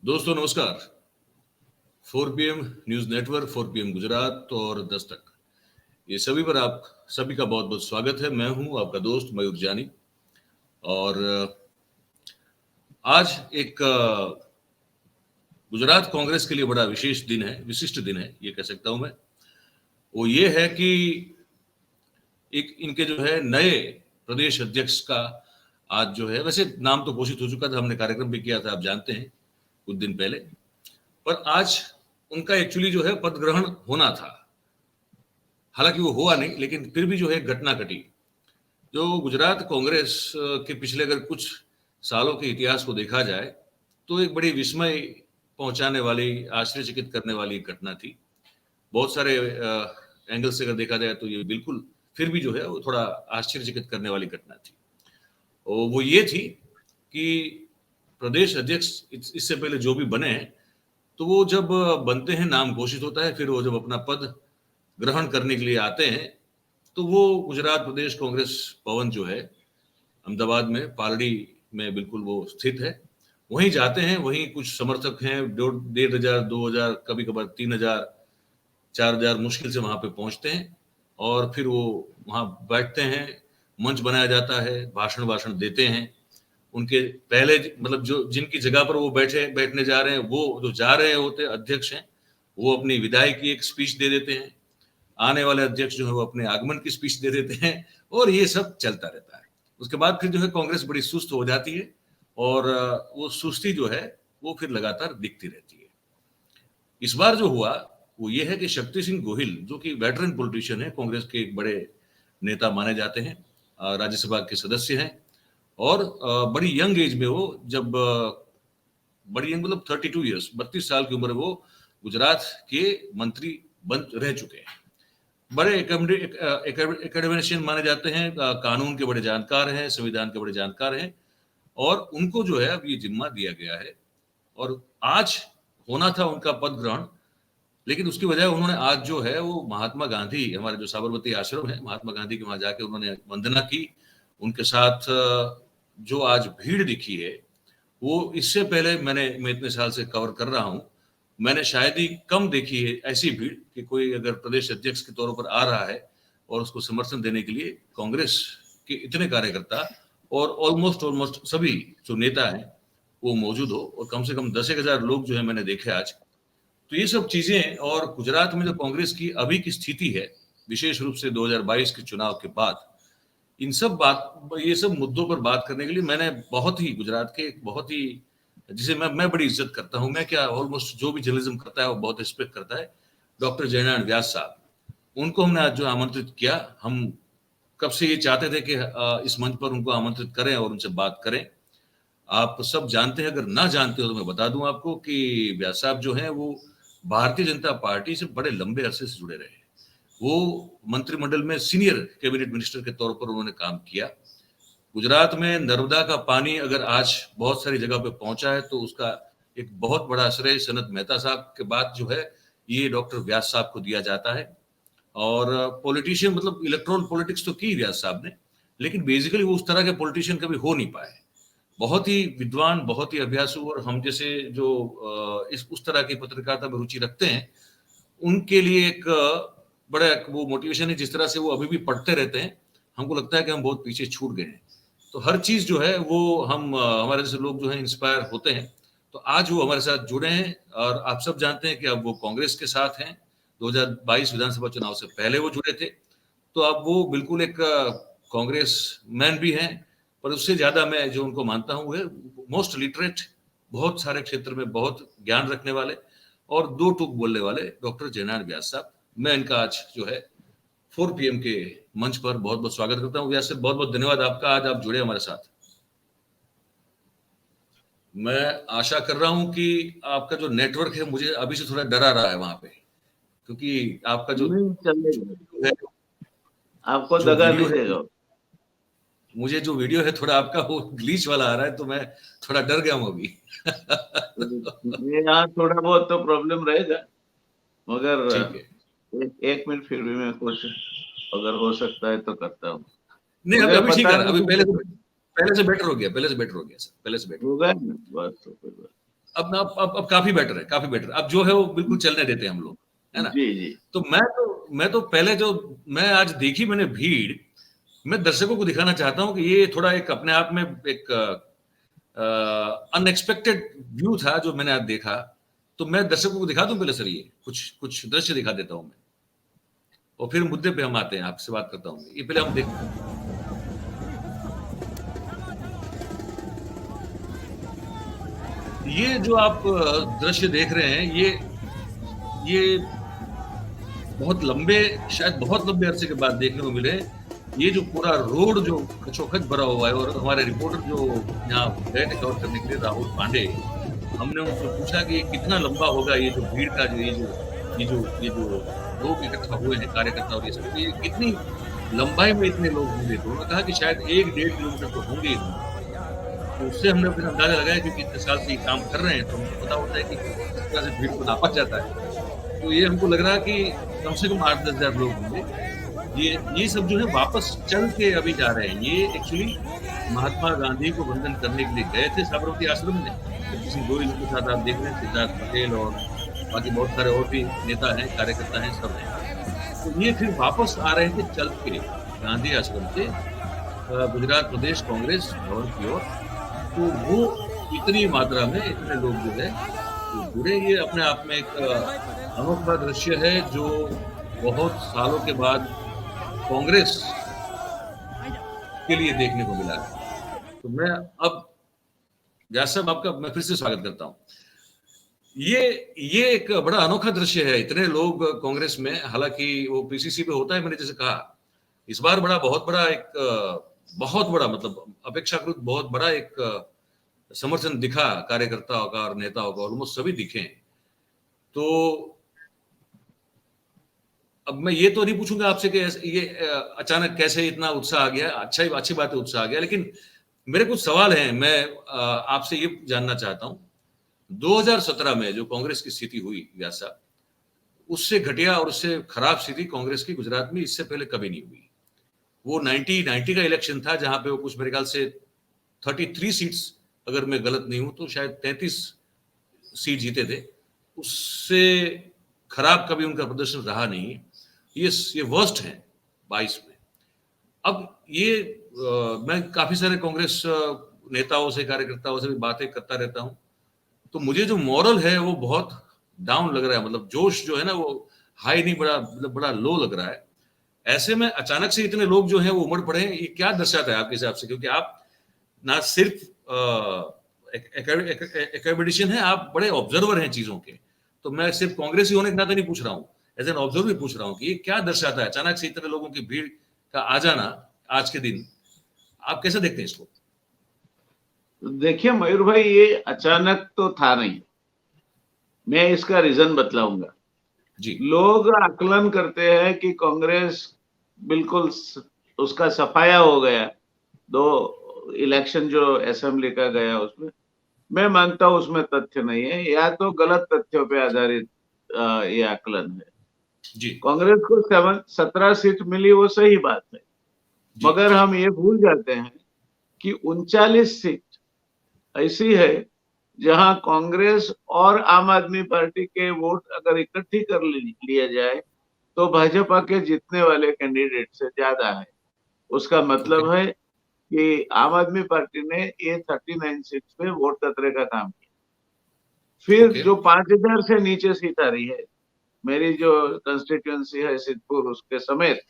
दोस्तों नमस्कार। 4 PM news network, 4 PM Gujarat और दस्तक, ये सभी पर आप सभी का बहुत बहुत स्वागत है। मैं हूं आपका दोस्त मयूर जानी और आज एक गुजरात कांग्रेस के लिए बड़ा विशेष दिन है, विशिष्ट दिन है, ये कह सकता हूं मैं। वो ये है कि एक इनके जो है नए प्रदेश अध्यक्ष का आज जो है, वैसे नाम तो घोषित हो चुका था, हमने कार्यक्रम भी किया था, आप जानते हैं, कुछ दिन पहले। पर आज उनका एक्चुअली जो है पद ग्रहण होना था, हालांकि वो हुआ नहीं, लेकिन फिर भी जो है घटना घटी। जो गुजरात कांग्रेस के पिछले अगर कुछ सालों के इतिहास को देखा जाए तो एक बड़ी विस्मय पहुंचाने वाली, आश्चर्यचकित करने वाली घटना थी। बहुत सारे एंगल से अगर देखा जाए तो ये बिल्कुल फिर भी जो है वो थोड़ा आश्चर्यचकित करने वाली घटना थी। और वो ये थी कि प्रदेश अध्यक्ष इससे पहले जो भी बने हैं, तो वो जब बनते हैं, नाम घोषित होता है, फिर वो जब अपना पद ग्रहण करने के लिए आते हैं तो वो गुजरात प्रदेश कांग्रेस भवन जो है अहमदाबाद में पालड़ी में बिल्कुल वो स्थित है, वहीं जाते हैं। वहीं कुछ समर्थक हैं, 1,500 2,000 कभी कभार 3,000 4,000 मुश्किल से वहां पे पहुंचते हैं और फिर वो वहां बैठते हैं। मंच बनाया जाता है, भाषण देते हैं। उनके पहले मतलब जो जिनकी जगह पर वो बैठने जा रहे हैं, वो जो जा रहे होते अध्यक्ष हैं, वो अपनी विदाई की एक स्पीच दे देते हैं। आने वाले अध्यक्ष जो है वो अपने आगमन की स्पीच दे देते हैं और ये सब चलता रहता है। उसके बाद फिर जो है कांग्रेस बड़ी सुस्त हो जाती है और वो सुस्ती जो है वो फिर लगातार दिखती रहती है। इस बार जो हुआ वो ये है कि शक्ति सिंह गोहिल, जो कि वेटरन पॉलिटिशियन है, कांग्रेस के एक बड़े नेता माने जाते हैं, राज्यसभा के सदस्य हैं और बड़ी यंग एज में वो जब बड़ी यंग मतलब 32 ईयर्स, 32 साल की उम्र में वो गुजरात के मंत्री बन रह चुके हैं। बड़े एकेडमिशियन माने जाते हैं, कानून के बड़े जानकार हैं, संविधान के बड़े जानकार हैं और उनको जो है अब ये जिम्मा दिया गया है और आज होना था उनका पद ग्रहण। लेकिन उसकी वजह उन्होंने आज जो है वो महात्मा गांधी, हमारे जो साबरमती आश्रम है, महात्मा गांधी के वहां जाके उन्होंने वंदना की। उनके साथ जो आज भीड़ दिखी है वो इससे पहले मैं इतने साल से कवर कर रहा हूं, मैंने शायद ही कम देखी है ऐसी भीड़ कि कोई अगर प्रदेश अध्यक्ष के तौर पर आ रहा है और उसको समर्थन देने के लिए कांग्रेस के इतने कार्यकर्ता और ऑलमोस्ट सभी जो नेता हैं वो मौजूद हो और कम से कम 10,000 लोग जो है मैंने देखे आज। तो ये सब चीजें और गुजरात में जो कांग्रेस की अभी की स्थिति है, विशेष रूप से 2022 के चुनाव के बाद, ये सब मुद्दों पर बात करने के लिए मैंने बहुत ही गुजरात के बहुत ही, जिसे मैं बड़ी इज्जत करता हूं, मैं क्या ऑलमोस्ट जो भी जर्नलिज्म करता है वो बहुत रिस्पेक्ट करता है, डॉक्टर जयनारायण व्यास साहब, उनको हमने आज जो आमंत्रित किया। हम कब से ये चाहते थे कि इस मंच पर उनको आमंत्रित करें और उनसे बात करें। आप सब जानते हैं, अगर ना जानते हो तो मैं बता दूं आपको कि व्यास साहब जो हैं वो भारतीय जनता पार्टी से बड़े लंबे अरसे से जुड़े रहे। वो मंत्रिमंडल में सीनियर कैबिनेट मिनिस्टर के तौर पर उन्होंने काम किया। गुजरात में नर्मदा का पानी अगर आज बहुत सारी जगह पे पहुंचा है तो उसका एक बहुत बड़ा श्रेय सनत मेहता साहब के बाद जो है ये डॉक्टर व्यास साहब को दिया जाता है। और पॉलिटिशियन मतलब इलेक्ट्रॉन पॉलिटिक्स तो की व्यास साहब ने, लेकिन बेसिकली वो उस तरह के पॉलिटिशियन कभी हो नहीं पाए। बहुत ही विद्वान, बहुत ही अभ्यासु, और हम जैसे जो इस उस तरह की पत्रकारिता में रुचि रखते हैं उनके लिए एक बड़ा वो मोटिवेशन है। जिस तरह से वो अभी भी पढ़ते रहते हैं, हमको लगता है कि हम बहुत पीछे छूट गए हैं। तो हर चीज जो है वो हम हमारे जैसे लोग जो है इंस्पायर होते हैं। तो आज वो हमारे साथ जुड़े हैं और आप सब जानते हैं कि अब वो कांग्रेस के साथ हैं। 2022 विधानसभा चुनाव से पहले वो जुड़े थे, तो अब वो बिल्कुल एक कांग्रेस मैन भी हैं। पर उससे ज्यादा मैं जो उनको मानता हूँ वो मोस्ट लिटरेट, बहुत सारे क्षेत्र में बहुत ज्ञान रखने वाले और दो टूक बोलने वाले डॉक्टर जयनारायण व्यास साहब। मैं इनका आज जो है 4 PM के मंच पर बहुत बहुत स्वागत करता हूँ। व्यास साहब, बहुत बहुत धन्यवाद आपका, आज आप जुड़े हमारे साथ। मैं आशा कर रहा हूं कि आपका जो नेटवर्क है मुझे अभी से थोड़ा डरा रहा है वहां पे, क्योंकि आपका जो है, आपको दगा नहीं देगा। मुझे जो वीडियो है थोड़ा आपका वो ग्लिच वाला आ रहा है, तो मैं थोड़ा डर गया हूं अभी। यहाँ थोड़ा बहुत तो प्रॉब्लम रहेगा, मगर ठीक है, एक मिनट फिर भी मैं कोशिश अगर हो सकता है तो करता हूँ। नहीं अभी ठीक है, अभी पहले से बेटर हो गया, पहले से बेटर हो गया सर, पहले से बेटर हो गया ना, बस तो कोई बात। अब काफी बेटर है, काफी बेटर। अब जो है वो बिल्कुल चलने देते हैं हम लोग, है ना? जी जी। तो मैं तो पहले जो मैं आज देखी मैंने भीड़, मैं दर्शकों को दिखाना चाहता हूँ कि ये थोड़ा एक अपने आप में एक अनएक्सपेक्टेड व्यू था जो मैंने आज देखा। तो मैं दर्शकों को दिखा दूं पहले सर, ये कुछ कुछ दृश्य दिखा देता हूं मैं, और फिर मुद्दे पे हम आते हैं, आपसे बात करता हूँ। ये पहले हम देखते हैं। ये जो आप दृश्य देख रहे हैं, ये बहुत लंबे, शायद बहुत लंबे अरसे के बाद देखने को मिले। ये जो पूरा रोड जो खचोखच भरा हुआ है, और हमारे रिपोर्टर जो यहाँ गए थे कवर करने के लिए, राहुल पांडे, हमने उनसे पूछा कि कितना लंबा होगा ये जो भीड़ का जो ये जो लोग इकट्ठा हुए हैं, कार्यकर्ता और ये सब, ये कितनी लंबाई में इतने लोग होंगे। तो उन्होंने कहा कि शायद 1-1.5 किलोमीटर तो होंगे ही होंगे। तो उससे हमने फिर अंदाजा लगाया, क्योंकि इतने साल से ये काम कर रहे हैं तो हमको पता होता है कि किस तरह से भीड़ को नापा जाता है। तो ये हमको लग रहा है कि कम से कम 8-10 हजार लोग होंगे। ये सब जो है वापस चल के अभी जा रहे हैं। ये एक्चुअली महात्मा गांधी को वंदन करने के लिए गए थे साबरमती आश्रम में। तो किसी गोयल के साथ आप देख रहे हैं, सिद्धार्थ पटेल और बाकी बहुत सारे और भी नेता हैं, कार्यकर्ता हैं, सब हैं। तो ये फिर वापस आ रहे थे चल के गांधी आश्रम से गुजरात प्रदेश कांग्रेस भवन की ओर। तो वो इतनी मात्रा में इतने लोग जो है तो जुड़े, ये अपने आप में एक अनोखा दृश्य है जो बहुत सालों के बाद कांग्रेस के लिए देखने को मिला है। तो मैं अब व्यास साहब आपका मैं फिर से स्वागत करता हूं। ये एक बड़ा अनोखा दृश्य है, इतने लोग कांग्रेस में। हालांकि वो पीसीसी पे होता है, मैंने जैसे कहा, इस बार बहुत बड़ा मतलब अपेक्षाकृत बहुत बड़ा एक समर्थन दिखा कार्यकर्ताओं का और नेताओं का, ऑलमोस्ट सभी दिखे। तो अब मैं ये तो नहीं पूछूंगा आपसे कि ये अचानक कैसे इतना उत्साह आ गया। अच्छी बात है, उत्साह आ गया, लेकिन मेरे कुछ सवाल हैं। मैं आपसे ये जानना चाहता हूं, 2017 में जो कांग्रेस की स्थिति हुई व्यास साहब, उससे घटिया और उससे खराब स्थिति कांग्रेस की गुजरात में इससे पहले कभी नहीं हुई। वो 1990 का इलेक्शन था जहां पे वो कुछ मेरे ख्याल से 33 सीट्स, अगर मैं गलत नहीं हूं तो शायद 33 सीट जीते थे। उससे खराब कभी उनका प्रदर्शन रहा नहीं। ये वर्स्ट है 22 में। अब ये मैं काफी सारे कांग्रेस नेताओं से, कार्यकर्ताओं से भी बातें करता रहता हूं, तो मुझे जो मॉरल है वो बहुत डाउन लग रहा है। मतलब जोश जो है ना वो हाई नहीं, बड़ा लो लग रहा है। ऐसे में अचानक से इतने लोग जो हैं वो उमड़ पड़े हैं, ये क्या दर्शाता है आपके हिसाब से? क्योंकि आप ना सिर्फ एकेडमिशियन है, आप बड़े ऑब्जर्वर हैं चीजों के। तो मैं सिर्फ कांग्रेसी होने के नाते नहीं पूछ रहा हूँ, एज एन ऑब्जर्वर भी पूछ रहा हूँ कि ये क्या दर्शाता है अचानक से इतने लोगों की भीड़ का आ जाना आज के दिन? आप कैसे देखते हैं इसको? देखिए मयूर भाई, ये अचानक तो था नहीं। मैं इसका रीजन बतलाऊंगा। जी लोग आकलन करते हैं कि कांग्रेस बिल्कुल उसका सफाया हो गया, 2 इलेक्शन जो असेंबली का गया उसमें। मैं मानता हूं उसमें तथ्य नहीं है, या तो गलत तथ्यों पे आधारित ये आकलन है। जी कांग्रेस को 17 सीट मिली, वो सही बात है, मगर हम ये भूल जाते हैं कि 39 सीट ऐसी है जहां कांग्रेस और आम आदमी पार्टी के वोट अगर इकट्ठी कर लिया जाए तो भाजपा के जीतने वाले कैंडिडेट से ज्यादा है। उसका मतलब है कि आम आदमी पार्टी ने ये 39 सीट पे वोट कतरे का काम किया। फिर जो 5000 से नीचे सीट आ रही है, मेरी जो कंस्टिट्यूएंसी है सिद्धपुर उसके समेत,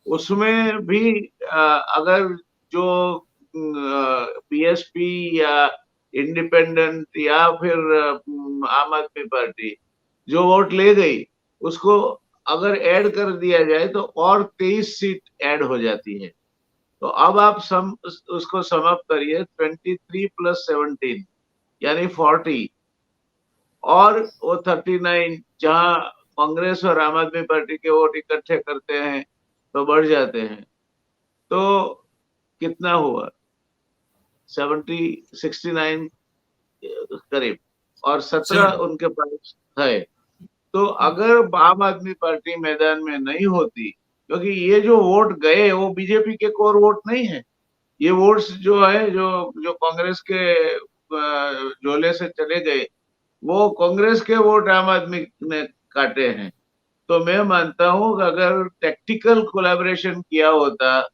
उसमें भी अगर जो बीएसपी या इंडिपेंडेंट या फिर आम आदमी पार्टी जो वोट ले गई, उसको अगर ऐड कर दिया जाए तो और 23 सीट ऐड हो जाती है। तो अब आप उसको समाप्त करिए, 23 + 17 यानी 40, और वो 39 जहां कांग्रेस और आम आदमी पार्टी के वोट इकट्ठे करते हैं तो बढ़ जाते हैं। तो कितना हुआ? 69 करीब, और 17 उनके पास है। तो अगर आम आदमी पार्टी मैदान में नहीं होती, क्योंकि ये जो वोट गए वो बीजेपी के कोर वोट नहीं है, ये वोट्स जो है जो कांग्रेस के झोले से चले गए, वो कांग्रेस के वोट आम आदमी ने काटे हैं। तो मैं मानता हूं कि अगर टैक्टिकल कोलैबोरेशन किया होता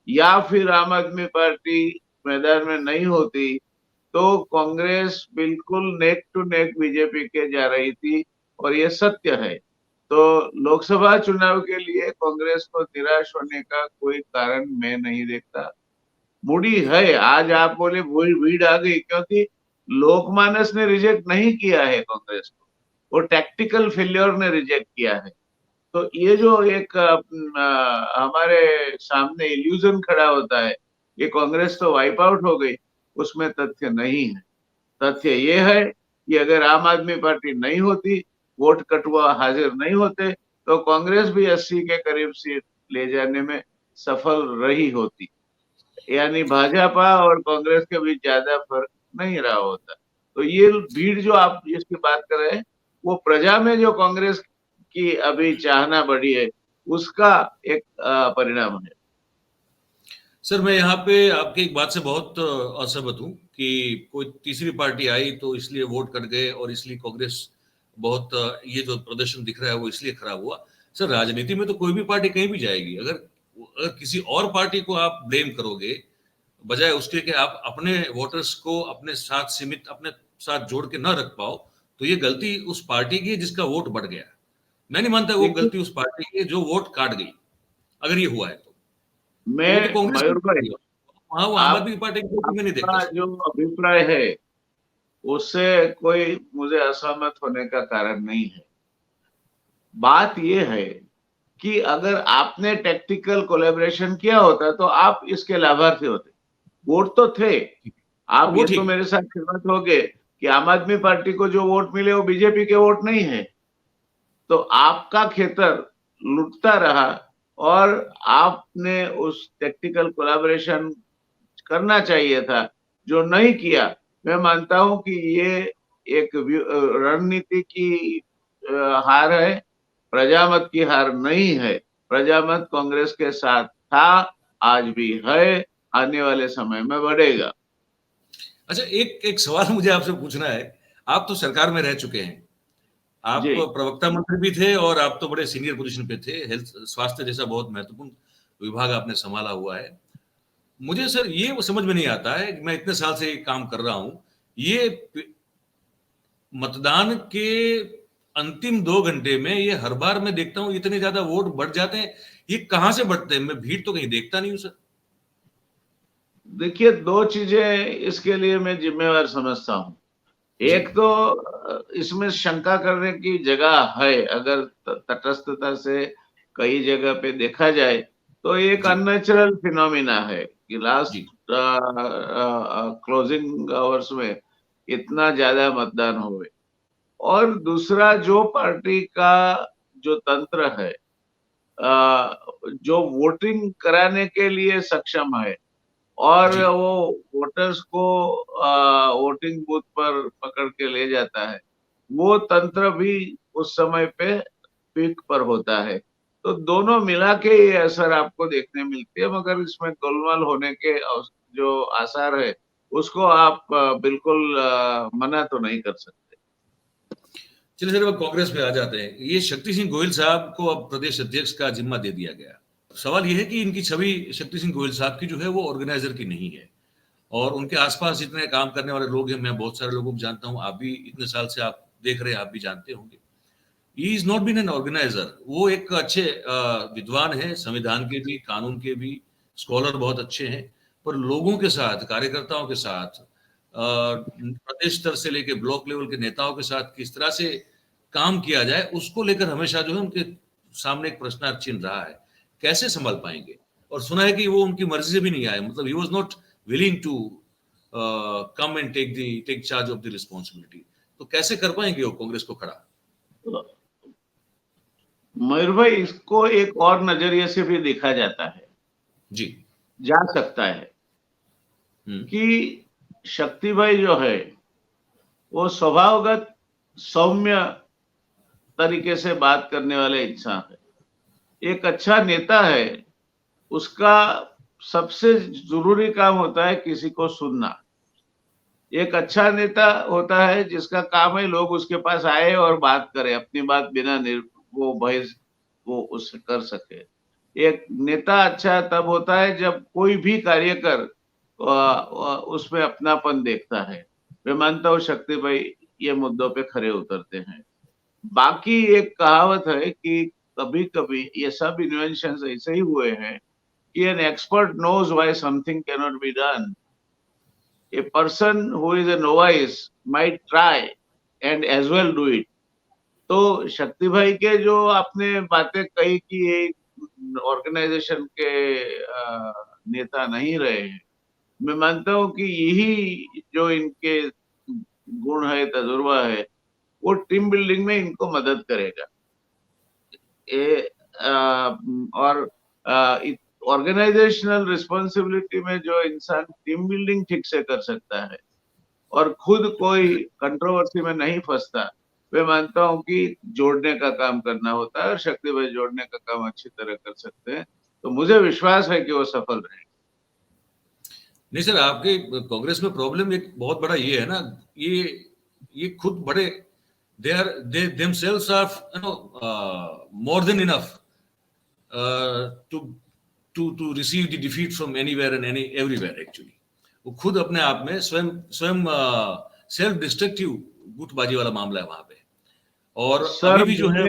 या फिर आम आदमी पार्टी मैदान में नहीं होती, तो कांग्रेस बिल्कुल नेक टू नेक बीजेपी के जा रही थी, और ये सत्य है। तो लोकसभा चुनाव के लिए कांग्रेस को निराश होने का कोई कारण मैं नहीं देखता। मूडी है, आज आप बोले भीड़ आ गई, क्योंकि लोकमानस ने रिजेक्ट नहीं किया है कांग्रेस को, वो टैक्टिकल फेल्योर ने रिजेक्ट किया है। तो ये जो एक हमारे सामने इल्यूजन खड़ा होता है, ये कांग्रेस तो वाइप आउट हो गई, उसमें तथ्य नहीं है। तथ्य ये है कि अगर आम आदमी पार्टी नहीं होती, वोट कटुआ हाजिर नहीं होते, तो कांग्रेस भी 80 के करीब सीट ले जाने में सफल रही होती। यानी भाजपा और कांग्रेस के बीच ज्यादा फर्क नहीं रहा होता। तो ये भीड़ जो आप जिसकी बात कर रहे हैं, वो प्रजा में जो कांग्रेस की अभी चाहना बढ़ी है, उसका एक परिणाम है। सर, मैं यहाँ पे आपकी एक बात से बहुत असहमत हूँ कि कोई तीसरी पार्टी आई तो इसलिए वोट कट गए और इसलिए कांग्रेस बहुत ये जो प्रदर्शन दिख रहा है वो इसलिए खराब हुआ। सर, राजनीति में तो कोई भी पार्टी कहीं भी जाएगी, अगर अगर किसी और पार्टी को आप ब्लेम करोगे बजाय उसके कि आप अपने वोटर्स को अपने साथ सीमित, अपने साथ जोड़ के न रख पाओ, तो ये गलती उस पार्टी की है जिसका वोट बढ़ गया। मैं नहीं मानता वो देखिए, गलती उस पार्टी की है जो वोट काट गई। अगर ये हुआ है तो वो तो मैं कांग्रेस मयूर भाई, की, वहां वो आम आप आदमी पार्टी की वोटिंग में नहीं देखता आपका सर। जो अभिप्राय है उससे कोई मुझे असहमत होने का कारण नहीं है। बात यह है कि अगर आपने टैक्टिकल कोलैबोरेशन किया होता तो आप इसके लाभार्थी होते। वोट तो थे, हाँ, आप वो ये तो ठीक। मेरे साथ सहमत होंगे कि आम आदमी पार्टी को जो वोट मिले वो बीजेपी के वोट नहीं है। तो आपका खेतर लुटता रहा, और आपने उस टैक्टिकल कोलैबोरेशन करना चाहिए था, जो नहीं किया। मैं मानता हूं कि ये एक रणनीति की हार है, प्रजामत की हार नहीं है। प्रजामत कांग्रेस के साथ था, आज भी है, आने वाले समय में बढ़ेगा। अच्छा, एक एक सवाल मुझे आपसे पूछना है। आप तो सरकार में रह चुके हैं, आप जी। प्रवक्ता मंत्री भी थे और आप तो बड़े सीनियर पोजीशन पे थे, हेल्थ स्वास्थ्य जैसा बहुत महत्वपूर्ण विभाग आपने संभाला हुआ है। मुझे सर ये वो समझ में नहीं आता है कि मैं इतने साल से ये काम कर रहा हूँ, ये मतदान के अंतिम 2 घंटे में ये हर बार मैं देखता हूँ इतने ज्यादा वोट बढ़ जाते हैं। ये कहाँ से बढ़ते हैं? मैं भीड़ तो कहीं देखता नहीं हूँ सर। देखिए, दो चीजें इसके लिए मैं जिम्मेवार समझता हूँ। जी। एक तो इसमें शंका करने की जगह है, अगर तटस्थता से कई जगह पे देखा जाए, तो एक जी। अननेचुरल फिनोमिना है कि जी। लास्ट क्लोजिंग आवर्स में इतना ज्यादा मतदान हुए। और दूसरा, जो पार्टी का जो तंत्र है, जो वोटिंग कराने के लिए सक्षम है, और जी। वो वोटर्स को वोटिंग बूथ पर पकड़ के ले जाता है, वो तंत्र भी उस समय पे पीक पर होता है। तो दोनों मिला के ये असर आपको देखने मिलती है, मगर इसमें गोलमाल होने के जो आसार है, उसको आप बिल्कुल मना तो नहीं कर सकते। चलिए सर, अब कांग्रेस पे आ जाते हैं। ये शक्ति सिंह गोहिल साहब को अब प्रदेश अध्यक्ष का जिम्मा दे दिया गया। सवाल यह है कि इनकी छवि शक्ति सिंह गोहिल साहब की जो है वो ऑर्गेनाइजर की नहीं है, और उनके आसपास जितने काम करने वाले लोग हैं, मैं बहुत सारे लोगों को जानता हूँ, आप भी इतने साल से आप देख रहे हैं, आप भी जानते होंगे। He is not been an organiser. वो एक अच्छे विद्वान है, संविधान के भी, कानून के भी स्कॉलर बहुत अच्छे हैं, पर लोगों के साथ, कार्यकर्ताओं के साथ, प्रदेश स्तर से लेकर ब्लॉक लेवल के नेताओं के साथ किस तरह से काम किया जाए, उसको लेकर हमेशा जो है उनके सामने एक प्रश्नार्थ चिन्ह रहा है। कैसे संभाल पाएंगे? और सुना है कि वो उनकी मर्जी से भी नहीं आए, मतलब he was not willing to come and take charge of the responsibility. तो कैसे कर पाएंगे वो कांग्रेस को खड़ा? मयूर भाई, इसको एक और नजरिए से भी देखा जाता है, जी। जा सकता है कि शक्ति भाई जो है वो स्वभावगत सौम्य तरीके से बात करने वाले इंसान है, एक अच्छा नेता है। उसका सबसे जरूरी काम होता है किसी को सुनना। एक अच्छा नेता होता है जिसका काम है लोग उसके पास आए और बात करें, अपनी बात बिना वो भय वो उससे कर सके। एक नेता अच्छा तब होता है जब कोई भी कार्यकर उसमें अपनापन देखता है। मैं मानता हूँ शक्ति भाई ये मुद्दों पे खरे उतरते हैं। बाकी एक कहावत है कि कभी कभी ये सब इन्वेंशन ऐसे ही हुए हैं कि an expert knows why something can not be done, a person who is a novice might try and as well do it। तो शक्ति भाई के जो आपने बातें कही कि एक ऑर्गेनाइजेशन के नेता नहीं रहे हैं, मैं मानता हूँ कि यही जो इनके गुण है, तजुर्बा है, वो टीम बिल्डिंग में इनको मदद करेगा। ए, और ऑर्गेनाइजेशनल रिस्पॉन्सिबिलिटी में जो इंसान टीम बिल्डिंग ठीक से कर सकता है और खुद कोई कंट्रोवर्सी में नहीं फंसता, मैं मानता हूं कि जोड़ने का काम करना होता है और शक्ति भाई जोड़ने का काम अच्छी तरह कर सकते हैं। तो मुझे विश्वास है कि वो सफल रहे। नहीं सर, आपके कांग्रेस में प्रॉब्लम एक बहुत बड़ा ये है ना, ये खुद बड़े they themselves are more than enough to to receive the defeat from anywhere and everywhere. Actually वो खुद अपने आप में स्वयं स्वयं सेल्फ डिस्ट्रक्टिव गुटबाजी वाला मामला है वहां पे। और सर अभी भी जो है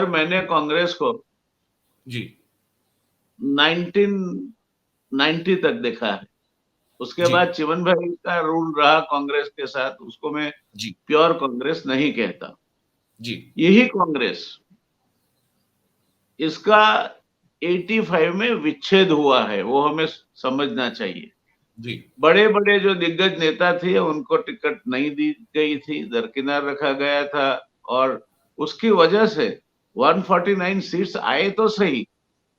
मैंने कांग्रेस को जी 1990 तक देखा है। उसके जी बाद चिमन भाई का रूल रहा कांग्रेस के साथ, उसको मैं जी प्योर कांग्रेस नहीं कहता। जी यही कांग्रेस, इसका 85 में विच्छेद हुआ है, वो हमें समझना चाहिए। जी बड़े बड़े जो दिग्गज नेता थे उनको टिकट नहीं दी गई थी, दरकिनार रखा गया था, और उसकी वजह से 149 सीट्स आए तो सही,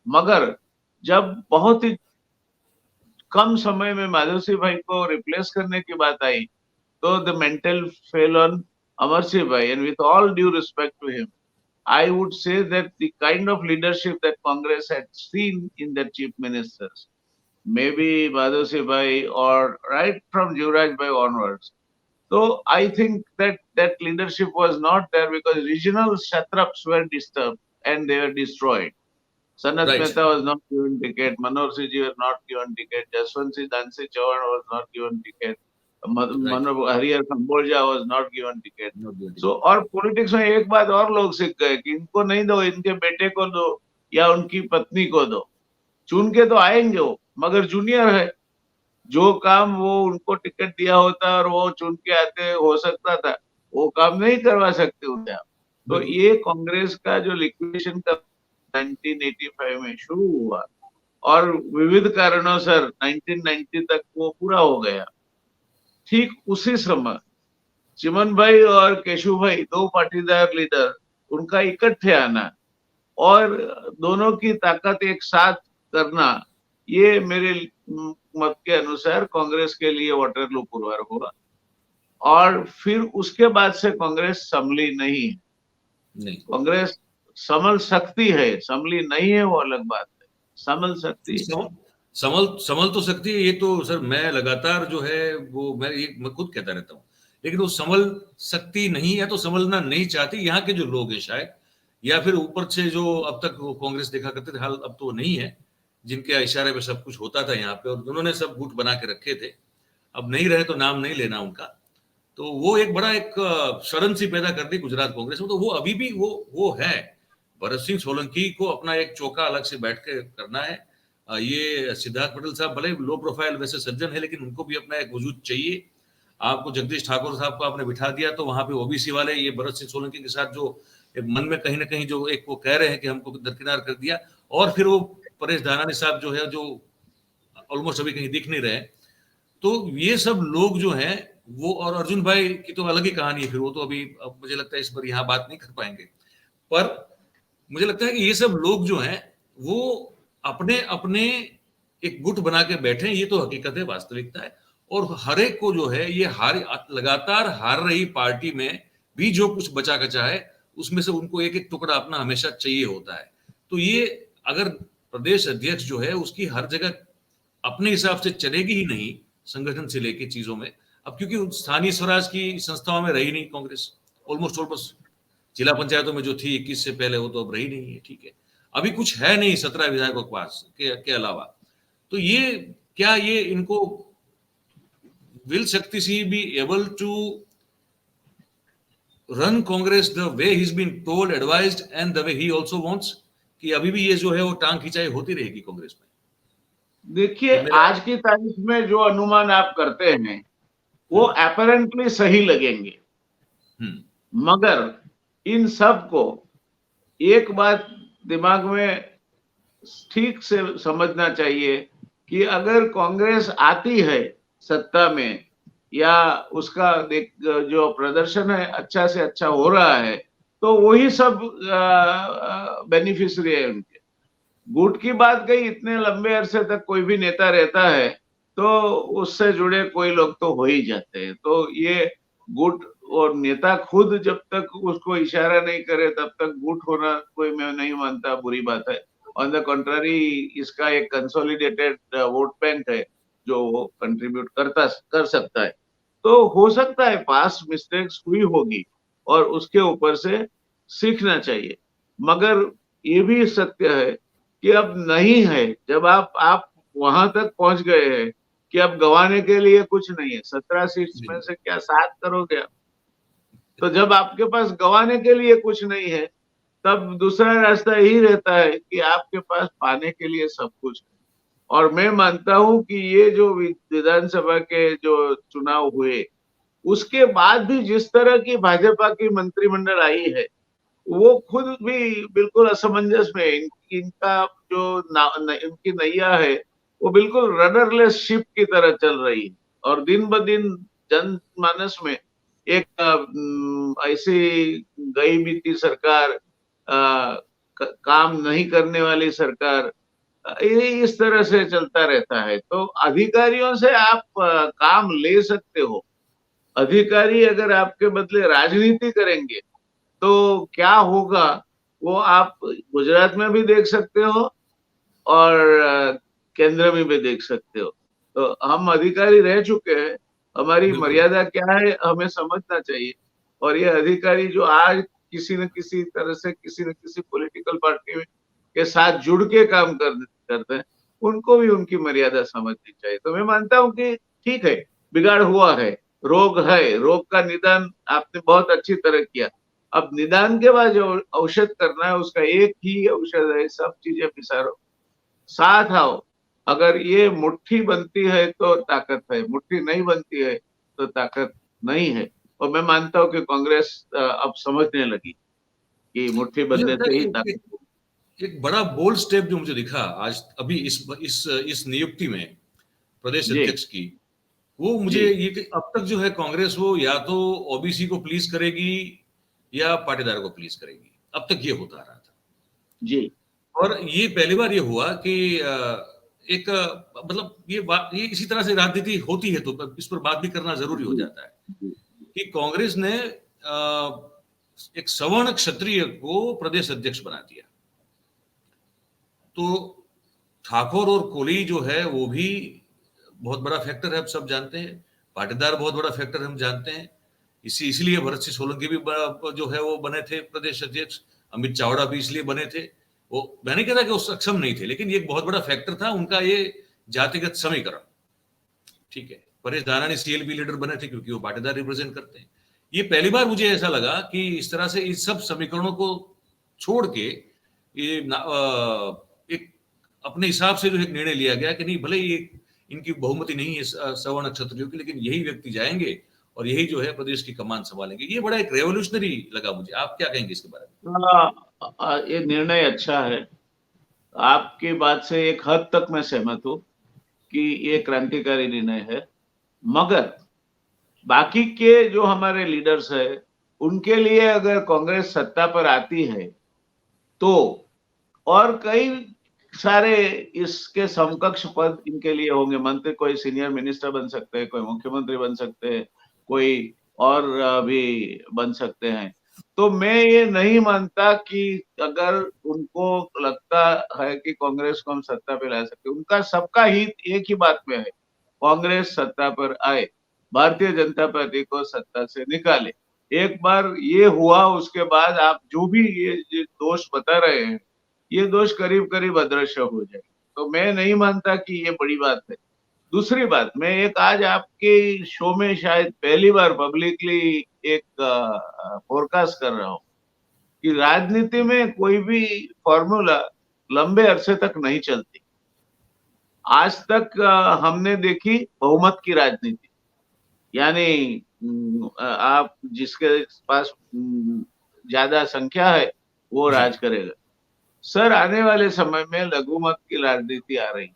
मगर जब बहुत ही कम समय में माधव सिंह भाई को रिप्लेस करने की बात आई, तो the mantle fell on Amar Singh भाई। And with all due respect to him, I would say that the kind of leadership that Congress had seen in their chief ministers, maybe Madhavsi Bhai or right from Jivraj Bhai onwards. So I think that that leadership was not there because regional satraps were disturbed and they were destroyed. Sanat right Mehta was not given ticket, Manor Siji was not given ticket, Jaswant Singh Dansi Chauhan was not given ticket, right Harihar Kambodja was not given ticket। Not so और politics में एक बात और लोग सीख गए कि इनको नहीं दो, इनके बेटे को दो या उनकी पत्नी को दो, चुन के तो आएंगे वो, मगर जूनियर है। जो काम वो उनको टिकट दिया होता और वो चुन के आते हो सकता था, वो काम नहीं करवा सकते होते आप। तो बिल्कुल ये कांग्रेस का जो लिक्विडेशन का 1985 में शुरू हुआ और विविध कारणों से 1990 तक वो पूरा हो गया। ठीक उसी समय चिमन भाई और केशु भाई, दो पाटीदार लीडर, उनका इकट्ठे आना और दोनों की ताकत एक साथ करना, ये मेरे मत के अनुसार कांग्रेस के लिए वाटरलू पुरवार हुआ। और फिर उसके बाद से कांग्रेस संभली नहीं। नहीं कांग्रेस संभल सकती है, संभली नहीं है वो अलग बात है, संभल सकती है। संभल संभल तो सकती है, ये तो सर मैं लगातार जो है वो मैं खुद कहता रहता हूँ, लेकिन वो संभल सकती नहीं है तो संभलना नहीं चाहती यहाँ के जो लोग हैं शायद, या फिर ऊपर से जो अब तक वो कांग्रेस देखा करते थे, हाल अब तो नहीं है, जिनके इशारे पे सब कुछ होता था यहाँ पे और उन्होंने सब गुट बना के रखे थे, अब नहीं रहे तो नाम नहीं लेना उनका। तो वो एक बड़ा एक शरण सी पैदा कर दी गुजरात कांग्रेस में। तो वो अभी भी वो है, भरत सिंह सोलंकी को अपना एक चौका अलग से बैठ के करना है। ये सिद्धार्थ पटेल साहब भले लो प्रोफाइल वैसे सज्जन है, लेकिन उनको भी अपना एक वजूद चाहिए। आपको जगदीश ठाकुर साहब को आपने बिठा दिया तो वहां पे ओबीसी वाले ये भरत सिंह सोलंकी के साथ जो एक मन में कहीं ना कहीं जो एक वो कह रहे हैं कि हमको दरकिनार कर दिया, और फिर वो परेश धानानी साहब जो है, जो ऑलमोस्ट अभी कहीं दिख नहीं रहे, तो ये सब लोग जो हैं वो, और अर्जुन भाई की तो अलग ही कहानी है, फिर वो तो अभी अब मुझे लगता है इस पर यहाँ बात नहीं कर पाएंगे। पर मुझे लगता है कि ये सब लोग जो हैं वो अपने अपने एक गुट बना के बैठे हैं, ये तो हकीकत है, वास्तविकता है। और हर एक को जो है ये लगातार हार रही पार्टी में भी जो कुछ बचा कचा है उसमें से उनको एक एक टुकड़ा अपना हमेशा चाहिए होता है। तो ये अगर प्रदेश अध्यक्ष जो है उसकी हर जगह अपने हिसाब से चलेगी ही नहीं, संगठन से लेके चीजों में। अब क्योंकि स्थानीय स्वराज की संस्थाओं में रही नहीं कांग्रेस, ऑलमोस्ट जिला पंचायतों में जो थी 21 से पहले, वो तो अब रही नहीं है, ठीक है। अभी कुछ है नहीं 17 विधायकों के पास के अलावा। तो ये क्या ये इनको will Shakti Ji be able to run Congress the way he's been told, advised and the way he also wants, कि अभी भी ये जो है वो टांग खिंचाई होती रहेगी कांग्रेस में? देखिए, आज की तारीख में जो अनुमान आप करते हैं वो अपरेंटली सही लगेंगे, मगर इन सब को एक बात दिमाग में ठीक से समझना चाहिए कि अगर कांग्रेस आती है सत्ता में या उसका जो प्रदर्शन है अच्छा से अच्छा हो रहा है, तो वही सब बेनिफिशियरी है उनके। गुट की बात गई, इतने लंबे अरसे तक कोई भी नेता रहता है तो उससे जुड़े कोई लोग तो हो ही जाते हैं। तो ये गुट और नेता खुद जब तक उसको इशारा नहीं करे तब तक गुट होना कोई, मैं नहीं मानता बुरी बात है। ऑन द कंट्रारी, इसका एक कंसोलिडेटेड वोट बैंक है जो वो कंट्रीब्यूट कर सकता है। तो हो सकता है पास्ट मिस्टेक्स हुई होगी और उसके ऊपर से सीखना चाहिए, मगर ये भी सत्य है कि अब नहीं है। जब आप वहां तक पहुंच गए हैं कि अब गंवाने के लिए कुछ नहीं है, 17 सीट्स में से क्या 7 करोगे आप? तो जब आपके पास गंवाने के लिए कुछ नहीं है, तब दूसरा रास्ता यही रहता है कि आपके पास पाने के लिए सब कुछ है। और मैं मानता हूं कि ये जो विधानसभा के जो चुनाव हुए उसके बाद भी जिस तरह की भाजपा की मंत्रिमंडल आई है, वो खुद भी बिल्कुल असमंजस में है। इनका जो इनकी नैया है वो बिल्कुल रडरलेस शिप की तरह चल रही है और दिन ब दिन जनमानस में एक ऐसी गई बीती सरकार, काम नहीं करने वाली सरकार, ये इस तरह से चलता रहता है। तो अधिकारियों से आप काम ले सकते हो। अधिकारी अगर आपके बदले राजनीति करेंगे तो क्या होगा वो आप गुजरात में भी देख सकते हो और केंद्र में भी देख सकते हो। तो हम अधिकारी रह चुके हैं, हमारी मर्यादा क्या है हमें समझना चाहिए। और ये अधिकारी जो आज किसी न किसी तरह से किसी न किसी पॉलिटिकल पार्टी के साथ जुड़ के काम करते हैं, उनको भी उनकी मर्यादा समझनी चाहिए। तो मैं मानता हूं कि ठीक है, बिगाड़ हुआ है, रोग है, रोग का निदान आपने बहुत अच्छी तरह किया। अब निदान के बाद जो औषध करना है उसका एक ही औषध है, सब चीजें पिसारो, साथ आओ। अगर ये मुट्ठी बनती है तो ताकत है, मुट्ठी नहीं बनती है तो ताकत नहीं है। और मैं मानता हूं कि कांग्रेस अब समझने लगी कि मुट्ठी बनने से ही ताकत। एक बड़ा बोल्ड स्टेप जो मुझे दिखा आज अभी इस नियुक्ति में प्रदेश अध्यक्ष की, वो मुझे ये कि अब तक जो है कांग्रेस वो या तो ओबीसी को प्लीज करेगी या पाटीदार को प्लीज करेगी, अब तक ये होता रहा था जी। और ये पहली बार ये हुआ कि एक मतलब ये इसी तरह से राजनीति होती है, तो इस पर बात भी करना जरूरी हो जाता है कि कांग्रेस ने एक सवर्ण क्षत्रिय को प्रदेश अध्यक्ष बना दिया। तो ठाकुर और कोली जो है वो भी बहुत बड़ा फैक्टर है, अब सब जानते हैं। पाटीदार बहुत बड़ा फैक्टर हम जानते हैं। इसलिए भरत सिंह सोलंकी भी जो है वो बने थे प्रदेश अध्यक्ष। अमित चावड़ा भी इसलिए बने थे। वो मैंने कहा था कि वो सक्षम नहीं थे, लेकिन ये एक बहुत बड़ा फैक्टर था उनका ये जातिगत समीकरण। ठीक है, परेश दानानी सीएलपी लीडर बने थे क्योंकि वो पाटीदार रिप्रेजेंट करते हैं। ये पहली बार मुझे ऐसा लगा कि इस तरह से इस सब समीकरणों को छोड़ के ये एक अपने हिसाब से जो एक निर्णय लिया गया कि नहीं, भले ये इनकी बहुमति नहीं है सवर्ण क्षत्रियों की, लेकिन यही व्यक्ति जाएंगे और यही जो है प्रदेश की कमान संभालेंगे। ये बड़ा एक रेवोल्यूशनरी लगा मुझे। आप क्या कहेंगे इसके बारे में? ये निर्णय अच्छा है। आपकी बात से एक हद तक मैं सहमत हूँ कि ये क्रांतिकारी निर्णय है, मगर बाकी के जो हमारे लीडर्स है उनके लिए अगर कांग्रेस सत्ता पर आती है तो और कई सारे इसके समकक्ष पद इनके लिए होंगे। मंत्री, कोई सीनियर मिनिस्टर बन सकते हैं, कोई मुख्यमंत्री बन सकते हैं, कोई और भी बन सकते हैं। तो मैं ये नहीं मानता कि अगर उनको लगता है कि कांग्रेस को हम सत्ता पे ला सकते, उनका सबका हित एक ही बात में है, कांग्रेस सत्ता पर आए, भारतीय जनता पार्टी को सत्ता से निकाले। एक बार ये हुआ, उसके बाद आप जो भी ये दोष बता रहे हैं, ये दोष करीब करीब अदृश्य हो जाए। तो मैं नहीं मानता कि ये बड़ी बात है। दूसरी बात, मैं एक आज आपके शो में शायद पहली बार पब्लिकली एक फोरकास्ट कर रहा हूँ कि राजनीति में कोई भी फॉर्मूला लंबे अरसे तक नहीं चलती। आज तक हमने देखी बहुमत की राजनीति, यानी आप जिसके पास ज्यादा संख्या है वो जी राज करेगा। सर, आने वाले समय में लघुमत की राजनीति आ रही,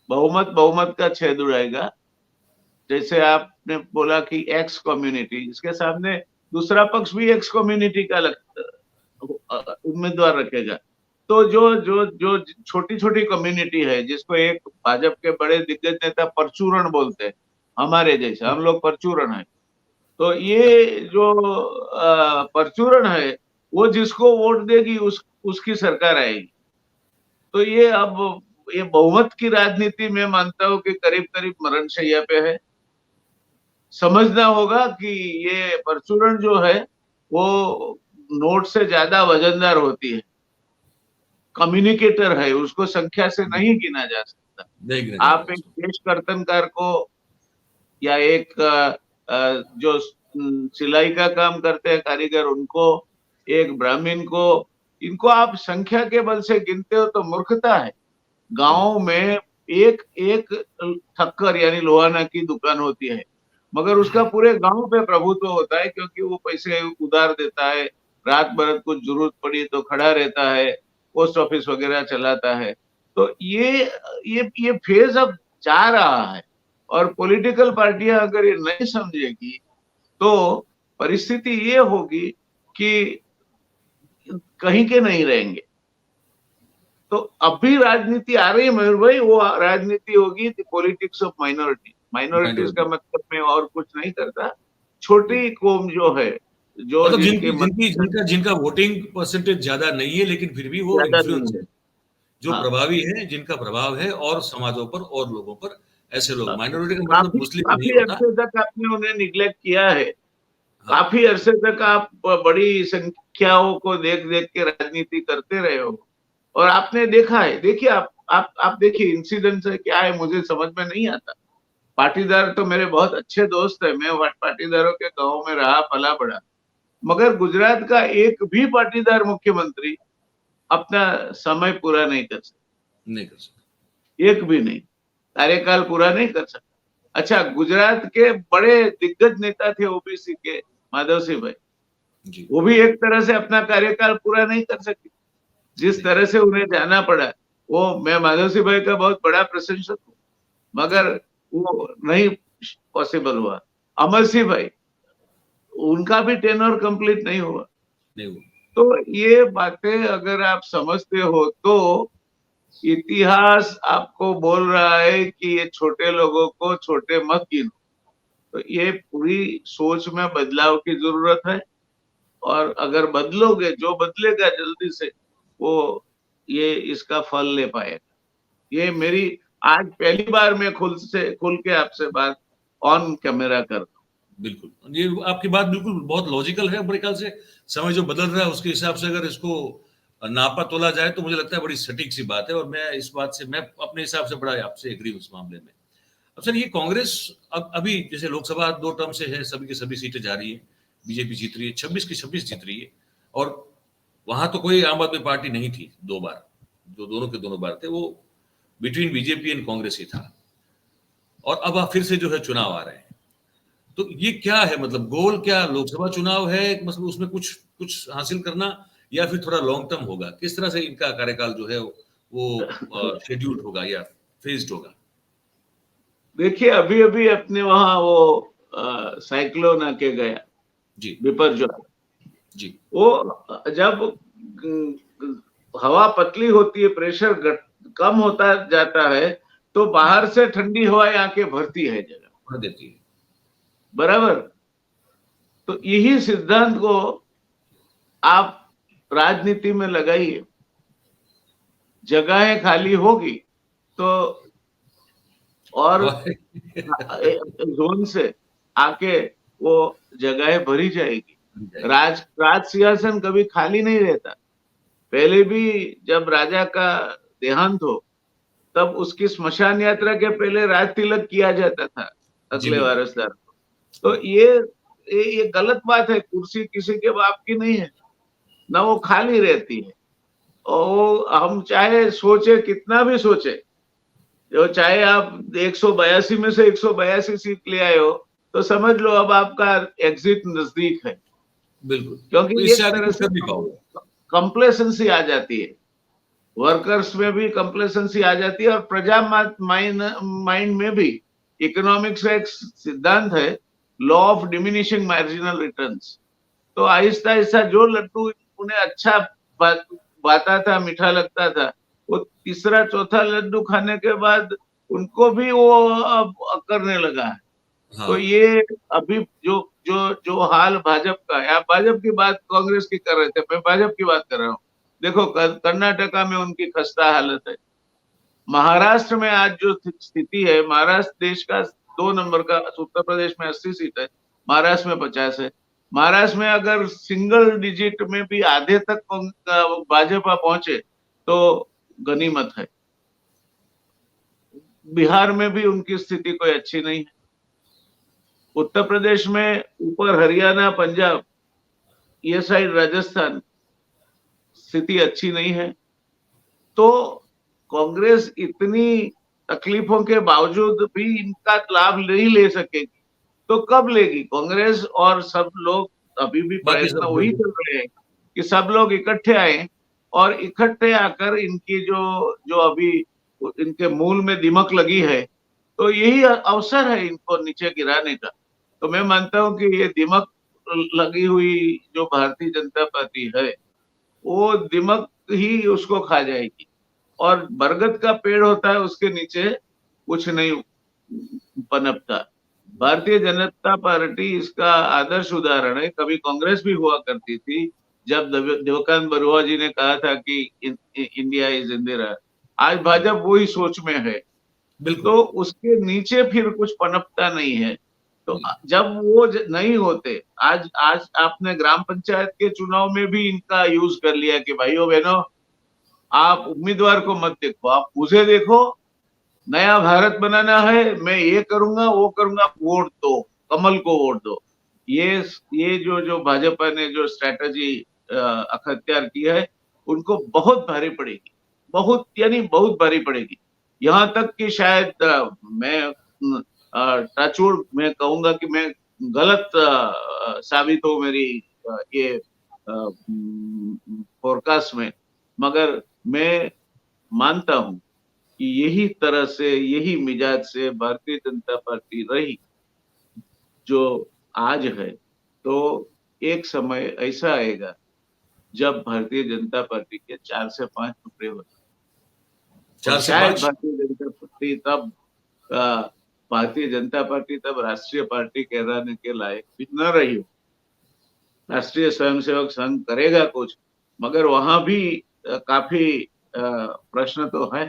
बहुमत बहुमत का छेद उड़ाएगा। जैसे आपने बोला कि एक्स कम्युनिटी, इसके सामने दूसरा पक्ष भी एक्स कम्युनिटी का उम्मीदवार रखेगा। तो जो जो जो छोटी छोटी कम्युनिटी है, जिसको एक भाजपा के बड़े दिग्गज नेता परचूरण बोलते हैं, हमारे जैसे हम लोग परचूरण है, तो ये जो परचूरण है वो जिसको वोट देगी उसकी सरकार आएगी। तो ये अब ये बहुमत की राजनीति में मानता हूं कि करीब करीब मरणशैया पे है। समझना होगा कि ये परचूरण जो है वो नोट से ज्यादा वजनदार होती है, कम्युनिकेटर है, उसको संख्या से नहीं गिना जा सकता। नहीं गिना आप जाएगा एक उसको। देश कर्तनकार को या एक जो सिलाई का काम करते हैं कारीगर, उनको, एक ब्राह्मण को, इनको आप संख्या के बल से गिनते हो तो मूर्खता है। गांव में एक एक ठक्कर यानी लोहाना की दुकान होती है, मगर उसका पूरे गांव पे प्रभुत्व होता है, क्योंकि वो पैसे उधार देता है, रात भर कुछ जरूरत पड़ी तो खड़ा रहता है, पोस्ट ऑफिस वगैरह चलाता है। तो ये फेज अब जा रहा है, और पॉलिटिकल पार्टियां अगर ये नहीं समझेगी तो परिस्थिति ये होगी कि कहीं के नहीं रहेंगे। तो अभी राजनीति आ रही है मयूर भाई, वो राजनीति होगी पॉलिटिक्स ऑफ माइनॉरिटी। माइनॉरिटीज का माइनॉरिटी। मतलब मैं और कुछ नहीं करता, छोटी कौम जो है, जो मतलब जिनकी जिनकी जिनकी मतलब जिनका जिनका वोटिंग परसेंटेज ज्यादा नहीं है, लेकिन फिर भी वो ज्यादा इन्फ्लुएंस नहीं है, है। जो हाँ, प्रभावी है, जिनका प्रभाव है और समाजों पर और लोगों पर, ऐसे लोग। हाँ। माइनॉरिटी का मतलब काफी मुस्लिम नहीं काफी होता। अरसे तक आपने उन्हें निग्लेक्ट किया है। हाँ। काफी अरसे तक आप बड़ी संख्याओं को देख देख के राजनीति करते रहे हो, और आपने देखा है। देखिए, आप देखिए इंसिडेंट है क्या है, मुझे समझ में नहीं आता। पाटीदार तो मेरे बहुत अच्छे दोस्त है, मैं पाटीदारों के गांव में रहा पला बड़ा, मगर गुजरात का एक भी पाटीदार मुख्यमंत्री अपना समय पूरा नहीं कर सकता, नहीं कर सकते। एक भी नहीं, कार्यकाल पूरा नहीं कर सकता। अच्छा, गुजरात के बड़े दिग्गज नेता थे ओबीसी के, माधव सिंह भाई, जी। वो भी एक तरह से अपना कार्यकाल पूरा नहीं कर सके। जिस नहीं। तरह से उन्हें जाना पड़ा, वो, मैं माधव सिंह भाई का बहुत बड़ा प्रशंसक हूँ, जी। मगर वो नहीं पॉसिबल हुआ। अमर सिंह भाई, उनका भी टेन्योर कंप्लीट नहीं हुआ। नहीं हुआ। तो ये बातें अगर आप समझते हो तो इतिहास आपको बोल रहा है कि ये छोटे लोगों को छोटे मत गिनो। तो ये पूरी सोच में बदलाव की जरूरत है, और अगर बदलोगे, जो बदलेगा जल्दी से वो ये इसका फल ले पाएगा। ये मेरी आज पहली बार मैं खुल के आपसे बात ऑन कैमरा कर रहा हूँ। बिल्कुल, ये आपकी बात बिल्कुल बहुत लॉजिकल है। मेरे ख्याल से समय जो बदल रहा है उसके हिसाब से अगर इसको नापा तोला जाए तो मुझे लगता है बड़ी सटीक सी बात है, और मैं इस बात से, मैं अपने हिसाब से बड़ा आपसे एग्री हूँ इस मामले में। अब सर, ये कांग्रेस अब अभी जैसे लोकसभा 2 टर्म से है, सभी की सभी सीटें जा रही है, बीजेपी जीत रही है, 26 की 26 जीत रही है, और वहां तो कोई आम आदमी पार्टी नहीं थी 2 बार, जो दोनों के दोनों बार थे वो बिटवीन बीजेपी एंड कांग्रेस ही था, और अब फिर से जो है चुनाव आ रहे हैं। तो ये क्या है, मतलब गोल क्या लोकसभा चुनाव है, मतलब उसमें कुछ कुछ हासिल करना, या फिर थोड़ा लॉन्ग टर्म होगा? किस तरह से इनका कार्यकाल जो है वो शेड्यूल्ड होगा या फेज्ड होगा? देखिए, अभी अभी अपने वहां वो साइक्लोन आके गया, जी। बिपरजॉय। जी। वो जब हवा पतली होती है, प्रेशर कम होता जाता है, तो बाहर से ठंडी हवाएं आके भरती है जगह, भर देती है। बराबर। तो यही सिद्धांत को आप राजनीति में लगाइए। जगहें खाली होगी तो और जोन से आके वो जगह भरी जाएगी। राज सिंहासन कभी खाली नहीं रहता। पहले भी जब राजा का देहांत हो तब उसकी स्मशान यात्रा के पहले राज तिलक किया जाता था जी अगले बिल्कुल। वारसदार को। तो ये गलत बात है। कुर्सी किसी के बाप की नहीं है, ना वो खाली रहती है। और हम चाहे सोचे, कितना भी सोचे, जो चाहे आप 182 में से 182 सीट ले आए हो, तो समझ लो अब आपका एग्जिट नजदीक है। बिल्कुल, क्योंकि तो इससे एक आगे तरह कुछ से कर नहीं पाओगे। कंप्लेसेंसी आ जाती है, वर्कर्स में भी कंप्लेसेंसी आ जाती है, और प्रजा माइंड में भी। इकोनॉमिक्स का एक सिद्धांत है, law of diminishing marginal returns. तो आहिस्ता आहिस्ता जो लड्डू उन्हें अच्छा बाता था, मीठा लगता था, वो तीसरा चौथा लड्डू खाने के बाद उनको भी वो अब करने लगा है। तो हाँ, ये अभी जो जो जो हाल भाजपा का है, आप भाजपा की बात कांग्रेस की कर रहे थे, मैं भाजपा की बात कर रहा हूँ। देखो कर्नाटका में उनकी खस्ता हालत है। महाराष्ट्र में आज जो स्थिति है, महाराष्ट्र देश का 2 नंबर का, उत्तर प्रदेश में 80 सीट है, महाराष्ट्र में 50 है। महाराष्ट्र में अगर सिंगल डिजिट में भी आधे तक भाजपा पहुंचे तो गनीमत है। बिहार में भी उनकी स्थिति कोई अच्छी नहीं है। उत्तर प्रदेश में ऊपर हरियाणा, पंजाब, ये साइड राजस्थान, स्थिति अच्छी नहीं है। तो कांग्रेस इतनी तकलीफों के बावजूद भी इनका लाभ नहीं ले सकेगी, तो कब लेगी कांग्रेस? और सब लोग अभी भी बाकी प्रयत्न सब वही चल रहे हैं कि सब लोग इकट्ठे आए, और इकट्ठे आकर इनकी जो जो अभी इनके मूल में दिमक लगी है, तो यही अवसर है इनको नीचे गिराने का। तो मैं मानता हूं कि ये दिमक लगी हुई जो भारतीय जनता पार्टी है, वो दिमक ही उसको खा जाएगी। और बरगद का पेड़ होता है, उसके नीचे कुछ नहीं पनपता। भारतीय जनता पार्टी इसका आदर्श उदाहरण है। कभी कांग्रेस भी हुआ करती थी, जब देवकांत बरुआ जी ने कहा था कि इंडिया इज इंदिरा। आज भाजपा वही सोच में है, बिल्कुल। तो उसके नीचे फिर कुछ पनपता नहीं है। तो जब वो नहीं होते, आज आज आपने ग्राम पंचायत के चुनाव में भी इनका यूज कर लिया कि भाइयों बहनों, आप उम्मीदवार को मत देखो, आप मुझे देखो, नया भारत बनाना है, मैं ये करूंगा वो करूंगा, वोट दो, कमल को वोट दो। ये जो जो भाजपा ने जो स्ट्रेटजी अख्तियार की है, उनको बहुत भारी पड़ेगी, बहुत यानी बहुत भारी पड़ेगी। यहाँ तक कि शायद मैं टचवुड मैं कहूंगा कि मैं गलत साबित हो मेरी ये फोरकास्ट में, मगर मैं मानता हूं कि यही तरह से, यही मिजाज से भारतीय जनता पार्टी रही जो आज है, तो एक समय ऐसा आएगा जब भारतीय जनता पार्टी के 4 से 5 टुकड़े होते, और 4 से शायद 5। भारतीय जनता पार्टी तब राष्ट्रीय पार्टी कहलाने के लायक भी न रही हो। राष्ट्रीय स्वयंसेवक संघ करेगा कुछ, मगर वहां भी काफी प्रश्न तो है।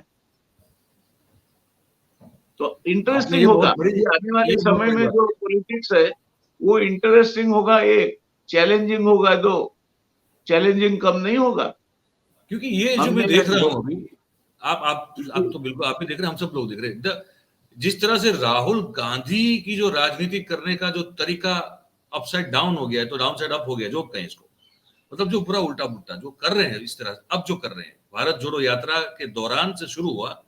तो आपने इंटरेस्टिंग ये होगा, बहुत बड़ी ये आने वाले ये बहुत समय बड़ी में बात। जो पॉलिटिक्स है वो इंटरेस्टिंग होगा, एक चैलेंजिंग होगा, दो चैलेंजिंग कम नहीं होगा। क्योंकि ये जो मैं हमने देख जब रहा हूँ अभी, आप तो बिल्कुल आप भी देख रहे हैं, हम सब लोग देख रहे हैं, जिस तरह से राहुल गांधी की जो राजनीति करने का जो तरीका अपसाइड डाउन हो गया है, तो डाउन साइड अप हो गया, जो कहें इसको, मतलब जो पूरा उल्टा पुल्टा जो कर रहे हैं इस तरह, अब जो कर रहे हैं भारत जोड़ो यात्रा के दौरान से शुरू हुआ,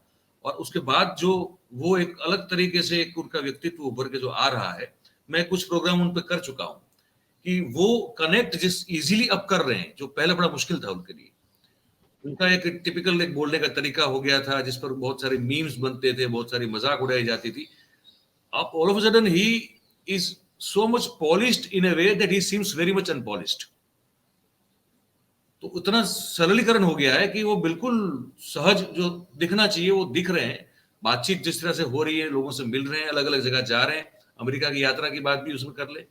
और उसके बाद जो वो एक अलग तरीके से एक उनका व्यक्तित्व उभर के जो आ रहा है, मैं कुछ प्रोग्राम उन पर कर चुका हूं, कि वो कनेक्ट जिस इजीली अब कर रहे हैं, जो पहले बड़ा मुश्किल था उनके लिए। उनका एक टिपिकल एक बोलने का तरीका हो गया था, जिस पर बहुत सारे मीम्स बनते थे, बहुत सारी मजाक उड़ाई जाती थी। अब all of a sudden he is so much polished in a way that he seems very much unpolished. तो उतना सरलीकरण हो गया है कि वो बिल्कुल सहज जो दिखना चाहिए वो दिख रहे हैं। बातचीत जिस तरह से हो रही है, लोगों से मिल रहे हैं, अलग अलग जगह जा रहे हैं, अमेरिका की यात्रा की बात भी उसमें कर ले,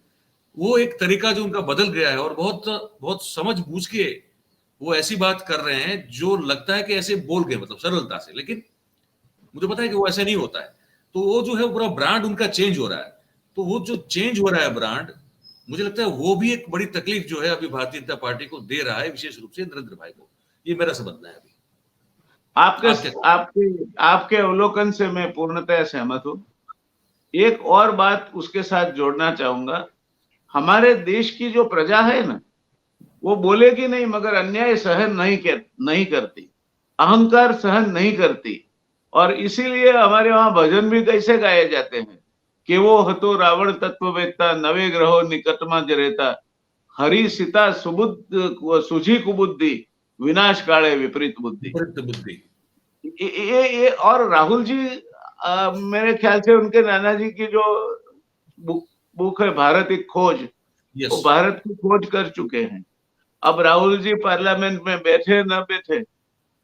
वो एक तरीका जो उनका बदल गया है, और बहुत बहुत समझ बूझ के वो ऐसी बात कर रहे हैं जो लगता है कि ऐसे बोल गए, मतलब सरलता से, लेकिन मुझे पता है कि वो ऐसा नहीं होता है। तो वो जो है पूरा ब्रांड उनका चेंज हो रहा है। तो वो जो चेंज हो रहा है ब्रांड, मुझे लगता है वो भी एक बड़ी तकलीफ जो है अभी भारतीय जनता पार्टी को दे रहा है, विशेष रूप से नरेंद्र भाई को। ये मेरा समझना है अभी। आपके आप क्या? आपके आपके अवलोकन से मैं पूर्णतः सहमत हूँ। एक और बात उसके साथ जोड़ना चाहूंगा, हमारे देश की जो प्रजा है ना, वो बोलेगी नहीं मगर अन्याय सहन नहीं करती, अहंकार सहन नहीं करती। और इसीलिए हमारे वहां भजन भी कैसे गाए जाते हैं कि वो हतो रावण तत्ववेत्ता, नवे ग्रहो निकटमा जरेता, हरि सीता सुबुद्ध सुझी कुबुद्धि, विनाश काले विपरीत बुद्धि। विपरीत बुद्धि। ये और राहुल जी, मेरे ख्याल से उनके नाना जी की जो बुक है भारत एक खोज, वो यस। भारत की खोज कर चुके हैं। अब राहुल जी पार्लियामेंट में बैठे न बैठे,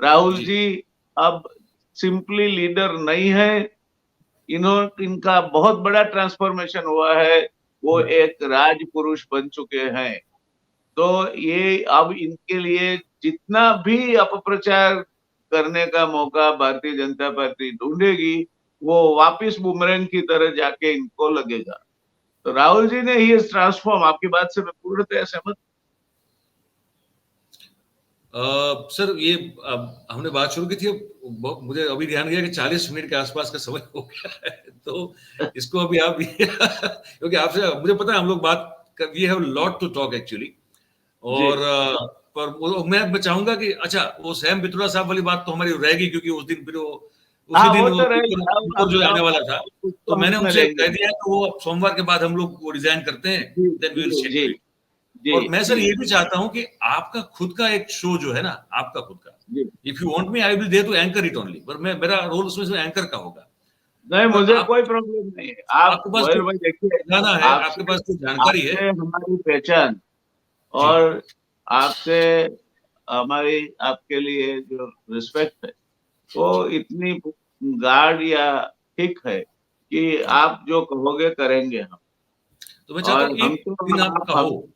राहुल जी। जी अब सिंपली लीडर नहीं है। इनका बहुत बड़ा ट्रांसफॉर्मेशन हुआ है, वो एक राज पुरुष बन चुके हैं। तो ये अब इनके लिए जितना भी अपप्रचार करने का मौका भारतीय जनता पार्टी ढूंढेगी, वो वापिस बुमरंग की तरह जाके इनको लगेगा। तो राहुल जी ने ही ट्रांसफॉर्म, आपकी बात से मैं पूर्णतः सहमत। सर ये हमने बात शुरू की थी, मुझे अभी ध्यान गया कि 40 मिनट के आसपास का समय हो गया है, तो इसको अभी आप क्योंकि आपसे मुझे पता है हम लोग we have lot to talk actually. और पर मैं चाहूंगा कि अच्छा वो सैम पित्रोदा साहब वाली बात तो हमारी रहेगी, क्योंकि उस दिन फिर उसी हाँ, दिन वो वो तो रहेगा, पेपर जो आने वाला था, उसको तो हम मैंने उसमें उनसे लेंगे। कह दिया कि वो सोमवार के बाद हम लोग वो रिजाइन करते हैं, जी देन वी विल जी जी शेड्यूल इट। जी और मैं सर जी ये भी चाहता हूं कि आपका खुद का एक शो जो है ना, आपका खुद का, जी। If you want me I will there to anchor it only, पर मेरा रोल उसमें से एंकर का होगा। नहीं, पर मुझे आप कोई प्रॉब्लम नहीं है। आप आपके पास गोयल कुछ भाई देखिए, जाना है, आपके आपसे पास कुछ जानकारी है। आपसे हमारी पहचान जी और आपसे हमारी आपके लिए जो रिस्पेक्ट है, जी वो इतनी गाढ़ या थिक है कि जी। आप जो कहोगे करेंगे हम। तो मैं चाहता और हूँ एक दिन आपका हो।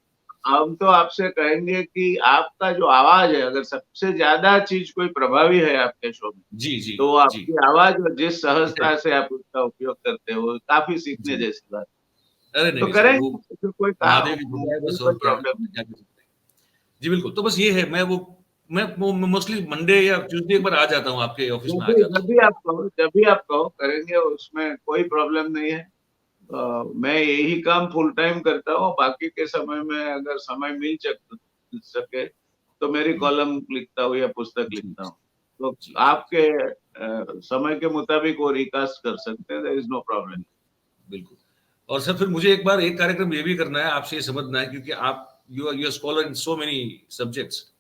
हम तो आपसे कहेंगे कि आपका जो आवाज है, अगर सबसे ज्यादा चीज कोई प्रभावी है आपके शो में, जी जी तो वो जी। आपकी आवाज और जिस सहजता से आप उसका उपयोग करते हो, वो काफी सीखने जी। जैसी बात। अरे तो नहीं सर, वो करेंगे, तो कोई महादेव की कृपा है बस, कोई और क्या प्रॉब्लम नहीं। क्या कर सकते हैं। जी बिल्कुल, तो बस ये है, मैं वो मोस्टली मंडे या ट्यूसडे एक बार आ जाता हूँ, आपके ऑफिस में आ जाता हूँ। जब भी आप कहो करेंगे, उसमें कोई प्रॉब्लम नहीं है। मैं यही काम फुल टाइम करता हूँ, बाकी के समय में अगर समय मिल सके तो मेरी हम्म, कॉलम लिखता हूँ या पुस्तक जी लिखता हूँ। तो जी जी जी, आपके समय के मुताबिक वो रिकास्ट कर सकते हैं, देयर इज नो प्रॉब्लम। बिल्कुल। और सर फिर मुझे एक बार एक कार्यक्रम ये भी करना है, आपसे ये समझना है, क्योंकि आप you are scholar in so many subjects.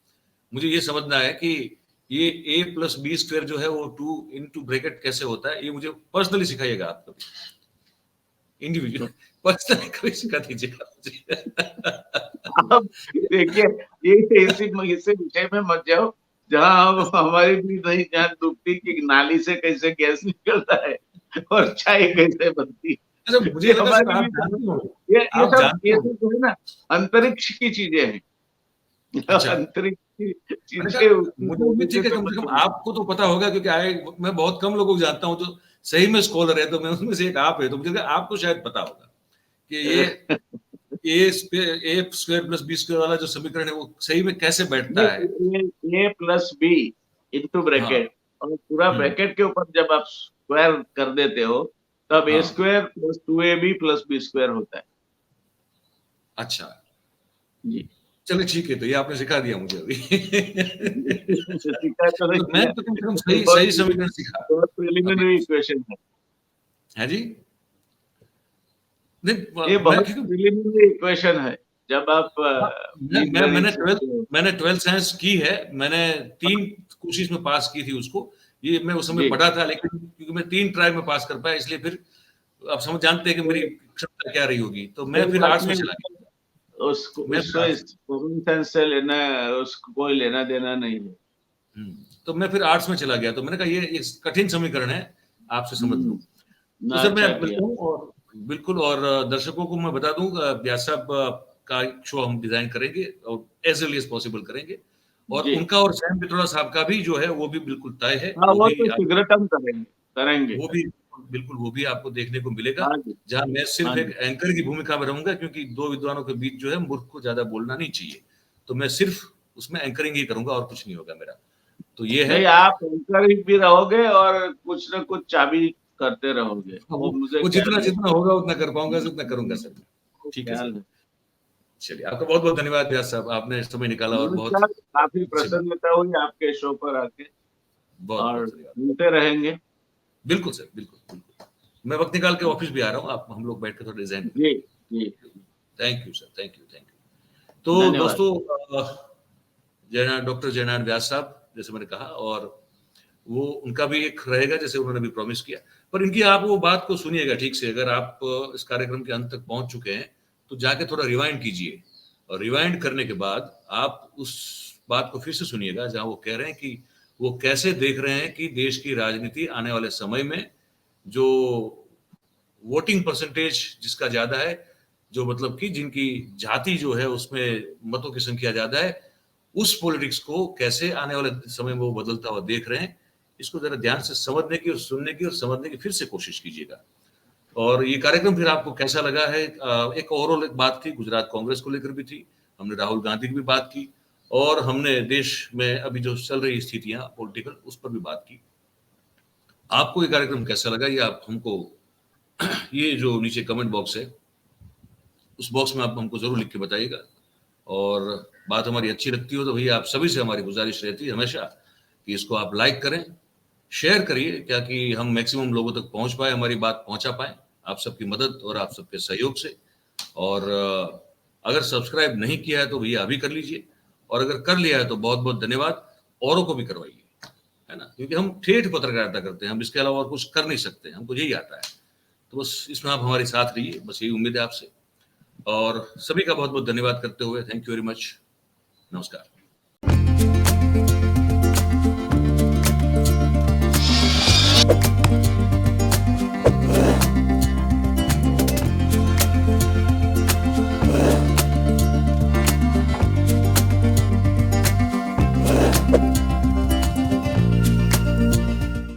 मुझे ये समझना है कि ये a प्लस बी स्क्वायर जो है वो 2 इंटू ब्रैकेट कैसे होता है, ये मुझे पर्सनली सिखाइएगा आप कभी, इंडिविजुअल पर्सनली कभी सिखा दीजिएगा मुझे। आप देखिए, ये इसी इसी विषय में मत जाओ जहाँ हम हमारी भी नहीं जान डूबती कि नाली से कैसे गैस निकलता है और चाय कैसे बनती अच्छा है। मुझे ये लगा सर हमारी आप भी जानते हो, ये आप सब जानते हो। जो है ना, अंतरिक्ष की चीजें हैं। अच्छा, अंतरिक्ष की मैंने चीजें कहा उसकी मुझे उम्मीद थी बोलने कि से कम से कम मतलब आपको तो पता होगा, क्योंकि मैं बहुत कम लोगों को जानता हूँ जो सही में स्कॉलर है, तो मैं उसमें से एक आप है, तो मुझे लगा आपको शायद पता होगा कि ये नहीं। ए स्क्वायर प्लस बी स्क्वायर वाला जो समीकरण है वो सही में कैसे बैठता है। ये प्लस बी इंटू हाँ। ब्रैकेट, और पूरा हम्म। ब्रैकेट के ऊपर जब आप स्क्वायर कर देते हो, तब ए हाँ। Square plus 2ab plus B square होता है। अच्छा, जी। चलिए ठीक है, तो ये आपने सिखा दिया मुझे अभी। सीखा तो तो नहीं मैं है, तो कम से कम ये सही बहुत सही समीकरण सीखा बहुत अभी। प्रिलिमिनरी इक्वेशन है। है जी। नहीं ये मैं बहुत क्योंकि प्रिलिमिनरी इक्वेशन है। जब आप हाँ, इंजीनियरिंग सीखते हो। मैंने 12th साइंस की है, मैंने 3 कोशिश में पास की थी उसको। ये मैं उस समय जी। पढ़ा था, लेकिन क्योंकि मैं 3 ट्राई में पास कर पाया, इसलिए फिर आप समझ जानते हैं कि मेरी कोई क्षमता क्या रही होगी, तो मैं कोई फिर बात आर्ट्स में नहीं, चला गया। उसको मैं फिर उसको आर्ट्स इस कॉमन सेंस से लेना, उसको कोई लेना देना नहीं है। तो मैं फिर आर्ट्स में चला गया, तो मैंने कहा ये कठिन समीकरण है, आपसे समझ लूं। तो ना, सर मैं अच्छा किया। मिलता हूँ, और बिल्कुल, और दर्शकों को मैं बता दूं, व्यास साहब का शो हम डिजाइन करेंगे और एज अर्ली एज पॉसिबल करेंगे, और जी। उनका और सैम पित्रोदा साहब का भी जो है वो भी बिल्कुल तय है, हाँ, वो वो भी तो शीघ्रतम करेंगे, करेंगे वो भी करेंगे। बिल्कुल वो भी आपको देखने को मिलेगा, हाँ जी, जहां मैं सिर्फ हाँ एक जी। एंकर की भूमिका में रहूंगा, क्योंकि दो विद्वानों के बीच जो है मूर्ख को ज्यादा बोलना नहीं चाहिए, तो मैं सिर्फ उसमें एंकरिंग ही करूंगा और कुछ नहीं होगा मेरा। तो ये है। नहीं, आप एंकर भी रहोगे और कुछ न कुछ चाबी करते रहोगे, हाँ, वो मुझे वो जितना ख्याल है। जितना होगा उतना कर पाऊंगा, जितना करूंगा सर। वो ठीक है सर। ख्याल है। चलिए, आपका बहुत बहुत धन्यवाद व्यास साहब, आपने समय निकाला और बहुत नमस्कार, काफी अच्छी बात। प्रसन्नता हुई आपके शो पर आके, बहुत और बहुत धन्यवाद। मिलते रहेंगे। बिल्कुल सर, बिल्कुल बिल्कुल। मैं वक्त निकाल के ऑफिस भी आ रहा हूँ, आप हम लोग बैठ के थोड़ा डिजाइन जी, करेंगे। जी, thank you sir, thank you, thank you. तो धन्यवाद। दोस्तों, जयनारायण, डॉक्टर जयनारायण व्यास साहब, जैसे मैंने कहा, और वो उनका भी एक रहेगा जैसे उन्होंने भी प्रॉमिस किया, पर इनकी आप वो बात को सुनिएगा ठीक से। अगर आप इस कार्यक्रम के अंत तक पहुंच चुके हैं तो जाके थोड़ा रिवाइंड कीजिए, और रिवाइंड करने के बाद आप उस बात को फिर से सुनिएगा जहां वो कह रहे हैं कि वो कैसे देख रहे हैं कि देश की राजनीति आने वाले समय में, जो वोटिंग परसेंटेज जिसका ज्यादा है, जो मतलब कि जिनकी जाति जो है उसमें मतों की संख्या ज्यादा है, उस पॉलिटिक्स को कैसे आने वाले समय में वो बदलता हुआ देख रहे हैं। इसको जरा ध्यान से समझने की और सुनने की और समझने की फिर से कोशिश कीजिएगा। और ये कार्यक्रम फिर आपको कैसा लगा है? एक ओवरऑल एक बात थी, गुजरात कांग्रेस को लेकर भी थी, हमने राहुल गांधी की भी बात की, और हमने देश में अभी जो चल रही स्थितियां पॉलिटिकल, उस पर भी बात की। आपको ये कार्यक्रम कैसा लगा, ये आप हमको ये जो नीचे कमेंट बॉक्स है, उस बॉक्स में आप हमको जरूर लिख के बताइएगा। और बात हमारी अच्छी लगती हो तो भैया आप सभी से हमारी गुजारिश रहती है हमेशा कि इसको आप लाइक करें, शेयर करिए, क्या कि हम मैक्सिमम लोगों तक पहुंच पाए, हमारी बात पहुंचा पाए आप सबकी मदद और आप सबके सहयोग से। और अगर सब्सक्राइब नहीं किया है तो भैया अभी कर लीजिए, और अगर कर लिया है तो बहुत बहुत धन्यवाद, औरों को भी करवाइए, है ना, क्योंकि हम ठेठ पत्रकारिता करते हैं, हम इसके अलावा और कुछ कर नहीं सकते, हमको यही आता है। तो बस इसमें आप हमारे साथ रहिए, बस यही उम्मीद है आपसे। और सभी का बहुत बहुत धन्यवाद करते हुए थैंक यू वेरी मच, नमस्कार।